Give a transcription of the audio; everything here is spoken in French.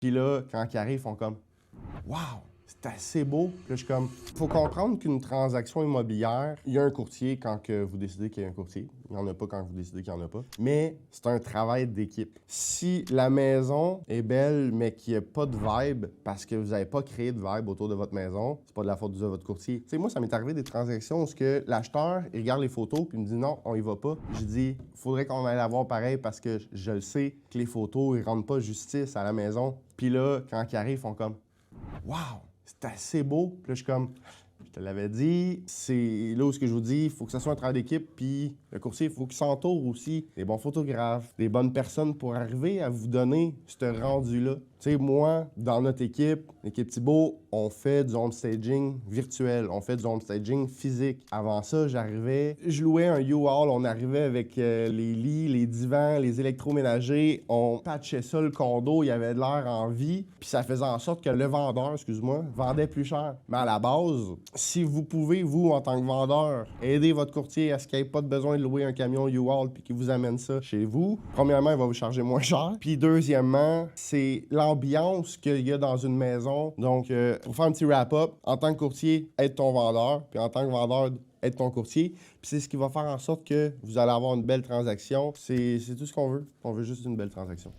Puis là, quand ils arrivent, ils font comme « Wow! » C'est assez beau. Puis là, je suis comme, il faut comprendre qu'une transaction immobilière, il y a un courtier quand que vous décidez qu'il y a un courtier. Il n'y en a pas quand vous décidez qu'il n'y en a pas. Mais c'est un travail d'équipe. Si la maison est belle, mais qu'il n'y a pas de vibe, parce que vous n'avez pas créé de vibe autour de votre maison, c'est pas de la faute de votre courtier. Tu sais, moi, ça m'est arrivé des transactions où l'acheteur, il regarde les photos, puis il me dit non, on y va pas. Je dis, faudrait qu'on aille la voir pareil parce que je le sais que les photos, ils rendent pas justice à la maison. Puis là, quand ils arrivent, ils font comme, wow! C'est assez beau. Puis là, je suis comme, je te l'avais dit, c'est là où ce que je vous dis, il faut que ce soit un travail d'équipe, puis le courtier, il faut qu'il s'entoure aussi des bons photographes, des bonnes personnes pour arriver à vous donner ce rendu-là. Tu sais, moi, dans notre équipe, l'équipe Thibault, on fait du home staging virtuel, on fait du home staging physique. Avant ça, je louais un U-Haul, on arrivait avec les lits, les divans, les électroménagers, on patchait ça, le condo, il y avait de l'air en vie, puis ça faisait en sorte que le vendeur, excuse-moi, vendait plus cher. Mais à la base, si vous pouvez, vous, en tant que vendeur, aider votre courtier à ce qu'il n'y ait pas de besoin de louer un camion U-Haul puis qu'il vous amène ça chez vous, premièrement, il va vous charger moins cher. Puis deuxièmement, c'est l'ambiance qu'il y a dans une maison. Donc, pour faire un petit wrap-up, en tant que courtier, aide ton vendeur. Puis en tant que vendeur, aide ton courtier. Puis c'est ce qui va faire en sorte que vous allez avoir une belle transaction. C'est tout ce qu'on veut. On veut juste une belle transaction.